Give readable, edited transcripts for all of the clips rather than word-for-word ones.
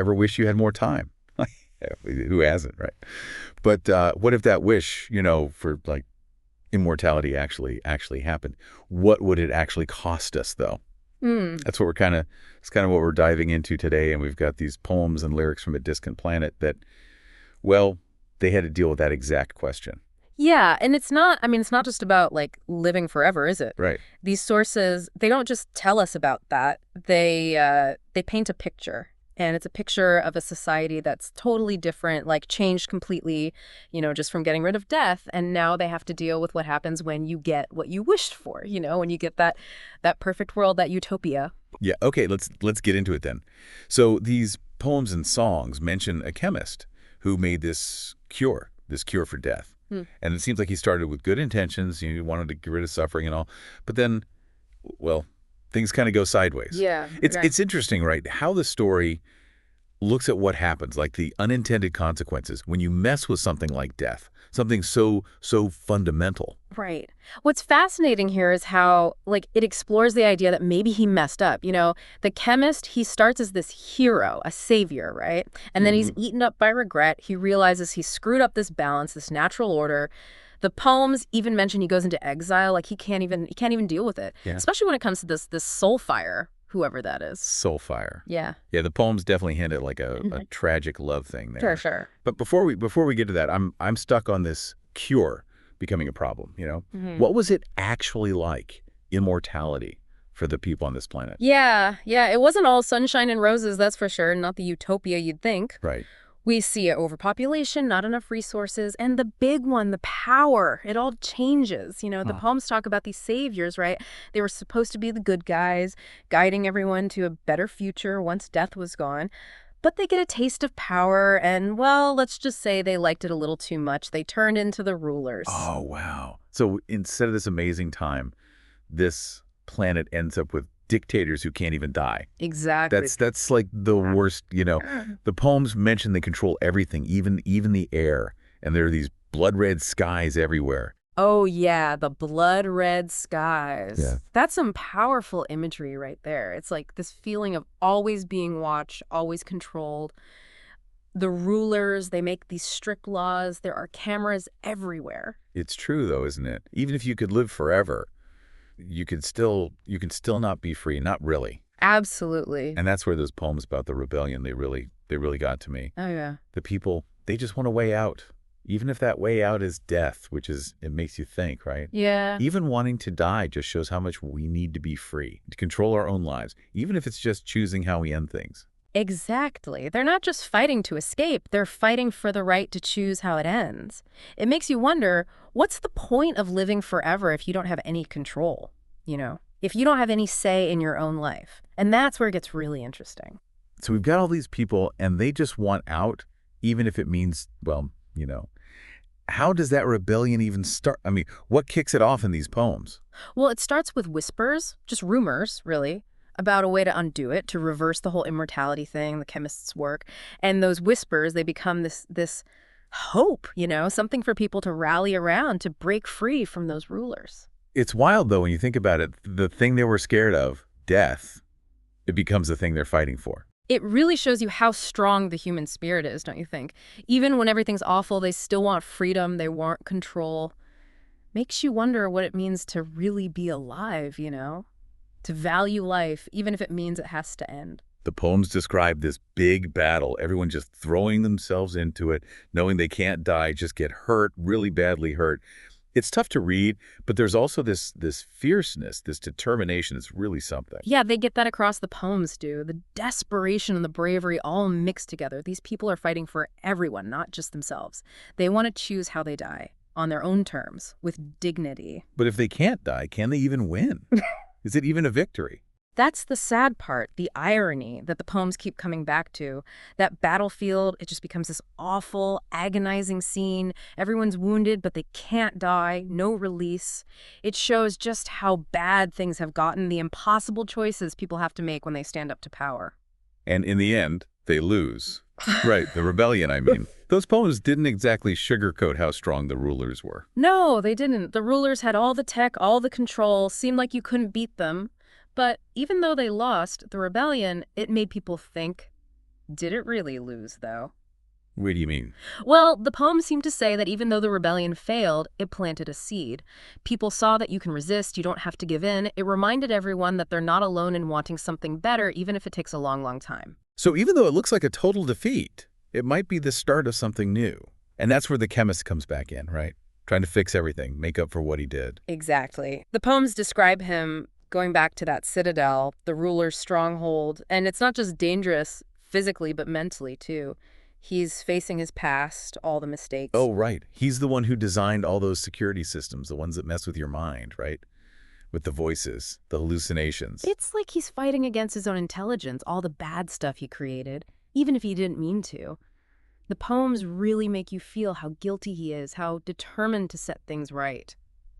ever wish you had more time? Who hasn't, right? But what if that wish, for like immortality actually happened? What would it actually cost us, though? That's what it's kind of what we're diving into today. And we've got these poems and lyrics from a distant planet that, well, they had to deal with that exact question. Yeah, and it's not just about like living forever, is it? Right. These sources, they don't just tell us about that. They paint a picture. And it's a picture of a society that's totally different, like changed completely, just from getting rid of death. And now they have to deal with what happens when you get what you wished for, when you get that perfect world, that utopia. Yeah. Okay. Let's get into it then. So these poems and songs mention a chemist who made this cure for death. And it seems like he started with good intentions. He wanted to get rid of suffering and all. But then, well, things kind of go sideways. Yeah. It's interesting, right? How the story looks at what happens, like the unintended consequences when you mess with something like death, something so fundamental. Right. What's fascinating here is how, like, it explores the idea that maybe he messed up. The chemist, he starts as this hero, a savior, right? And then he's eaten up by regret. He realizes he screwed up this balance, this natural order. The poems even mention he goes into exile, like he can't even deal with it. Yeah. Especially when it comes to this soul fire, whoever that is. Soulfire. Yeah. Yeah, the poems definitely hint at like a tragic love thing there. Sure. But before we get to that, I'm stuck on this cure becoming a problem, What was it actually like, immortality, for the people on this planet? Yeah, it wasn't all sunshine and roses, that's for sure. Not the utopia you'd think. Right. We see overpopulation, not enough resources, and the big one, the power. It all changes. The poems talk about these saviors, right? They were supposed to be the good guys, guiding everyone to a better future once death was gone. But they get a taste of power, and, well, let's just say they liked it a little too much. They turned into the rulers. Oh, wow. So instead of this amazing time, this planet ends up with dictators who can't even die. Exactly. That's like the worst, The poems mention they control everything, even the air, and there are these blood red skies everywhere. Oh, yeah, the blood red skies. Yeah. That's some powerful imagery right there. It's like this feeling of always being watched, always controlled. The rulers, they make these strict laws. There are cameras everywhere. It's true, though, isn't it? Even if you could live forever, you can still not be free, not really. Absolutely. And that's where those poems about the rebellion, they really got to me. Oh, yeah. The people, they just want a way out. Even if that way out is death, it makes you think, right? Yeah. Even wanting to die just shows how much we need to be free, to control our own lives, even if it's just choosing how we end things. Exactly. They're not just fighting to escape. They're fighting for the right to choose how it ends. It makes you wonder, what's the point of living forever if you don't have any control? If you don't have any say in your own life. And that's where it gets really interesting. So we've got all these people, and they just want out, even if it means, well, how does that rebellion even start? I mean, what kicks it off in these poems? Well, it starts with whispers, just rumors, really, about a way to undo it, to reverse the whole immortality thing, the chemist's work. And those whispers, they become this hope, something for people to rally around, to break free from those rulers. It's wild, though, when you think about it. The thing they were scared of, death, it becomes the thing they're fighting for. It really shows you how strong the human spirit is, don't you think? Even when everything's awful, they still want freedom, they want control. Makes you wonder what it means to really be alive, To value life, even if it means it has to end. The poems describe this big battle, everyone just throwing themselves into it, knowing they can't die, just get hurt, really badly hurt. It's tough to read, but there's also this fierceness, this determination. It's really something. Yeah, they get that across the poems, do. The desperation and the bravery all mixed together. These people are fighting for everyone, not just themselves. They want to choose how they die, on their own terms, with dignity. But if they can't die, can they even win? Is it even a victory? That's the sad part, the irony that the poems keep coming back to. That battlefield, it just becomes this awful, agonizing scene. Everyone's wounded, but they can't die. No release. It shows just how bad things have gotten, the impossible choices people have to make when they stand up to power. And in the end, they lose. Right, the rebellion, I mean. Those poems didn't exactly sugarcoat how strong the rulers were. No, they didn't. The rulers had all the tech, all the control, seemed like you couldn't beat them. But even though they lost, the rebellion, it made people think. Did it really lose, though? What do you mean? Well, the poem seemed to say that even though the rebellion failed, it planted a seed. People saw that you can resist, you don't have to give in. It reminded everyone that they're not alone in wanting something better, even if it takes a long, long time. So even though it looks like a total defeat, it might be the start of something new. And that's where the chemist comes back in, right? Trying to fix everything, make up for what he did. Exactly. The poems describe him going back to that citadel, the ruler's stronghold, and it's not just dangerous physically, but mentally, too. He's facing his past, all the mistakes. Oh, right. He's the one who designed all those security systems, the ones that mess with your mind, right? With the voices, the hallucinations. It's like he's fighting against his own intelligence, all the bad stuff he created, even if he didn't mean to. The poems really make you feel how guilty he is, how determined to set things right.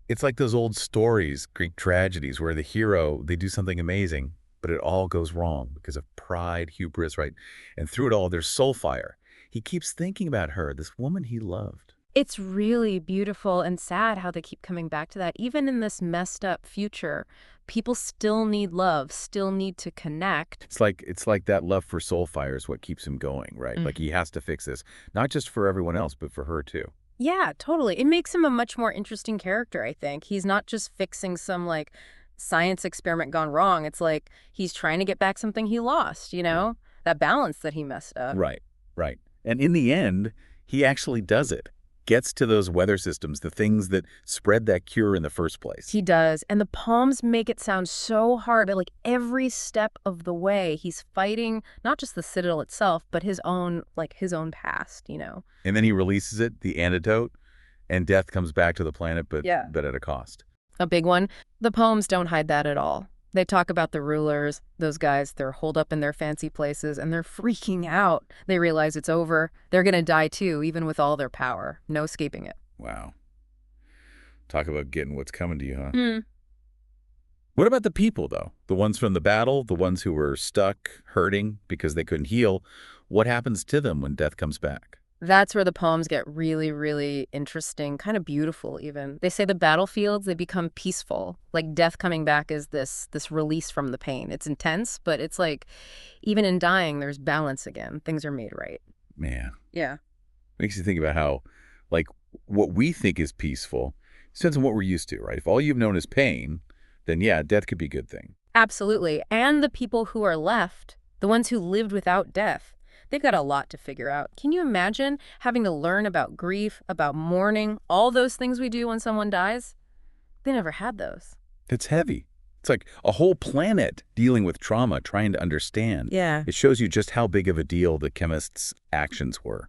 It's like those old stories, Greek tragedies, where the hero, they do something amazing, but it all goes wrong because of pride, hubris, right? And through it all, there's soul fire. He keeps thinking about her, this woman he loved. It's really beautiful and sad how they keep coming back to that. Even in this messed up future, people still need love, still need to connect. It's like that love for soul fire is what keeps him going, right? Like he has to fix this, not just for everyone else, but for her too. Yeah, totally. It makes him a much more interesting character, I think. He's not just fixing some, like, science experiment gone wrong. It's like he's trying to get back something he lost, you Yeah. know? That balance that he messed up. Right, right. And in the end, he actually does it. Gets to those weather systems, the things that spread that cure in the first place. He does. And the poems make it sound so hard, but like every step of the way, he's fighting not just the citadel itself, but his own past, you know? And then he releases it, the antidote, and death comes back to the planet, but Yeah. but at a cost. A big one. The poems don't hide that at all. They talk about the rulers, those guys, they're holed up in their fancy places, and they're freaking out. They realize it's over. They're going to die too, even with all their power. No escaping it. Wow. Talk about getting what's coming to you, huh? Hmm. What about the people, though? The ones from the battle, the ones who were stuck, hurting because they couldn't heal. What happens to them when death comes back? That's where the poems get really, really interesting, kind of beautiful even. They say the battlefields, they become peaceful. Like death coming back is this release from the pain. It's intense, but it's like even in dying, there's balance again. Things are made right. Man, Yeah. makes you think about how, like, what we think is peaceful depends on what we're used to, right? If all you've known is pain, then yeah, death could be a good thing. Absolutely. And the people who are left, the ones who lived without death, they've got a lot to figure out. Can you imagine having to learn about grief, about mourning, all those things we do when someone dies? They never had those. It's heavy. It's like a whole planet dealing with trauma, trying to understand. Yeah. It shows you just how big of a deal the chemist's actions were,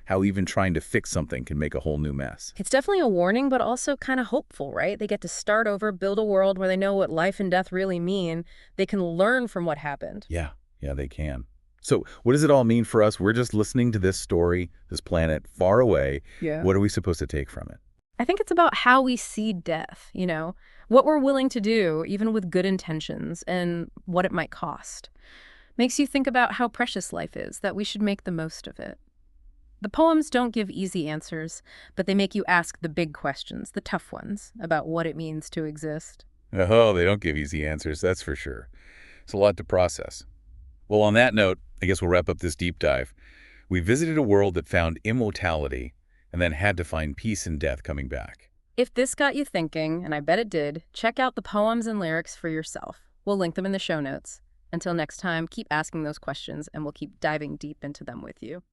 how even trying to fix something can make a whole new mess. It's definitely a warning, but also kind of hopeful, right? They get to start over, build a world where they know what life and death really mean. They can learn from what happened. Yeah, they can. So what does it all mean for us? We're just listening to this story, this planet far away. Yeah. What are we supposed to take from it? I think it's about how we see death, what we're willing to do, even with good intentions, and what it might cost. Makes you think about how precious life is, that we should make the most of it. The poems don't give easy answers, but they make you ask the big questions, the tough ones, about what it means to exist. Oh, they don't give easy answers, that's for sure. It's a lot to process. Well, on that note, I guess we'll wrap up this deep dive. We visited a world that found immortality and then had to find peace in death coming back. If this got you thinking, and I bet it did, check out the poems and lyrics for yourself. We'll link them in the show notes. Until next time, keep asking those questions, and we'll keep diving deep into them with you.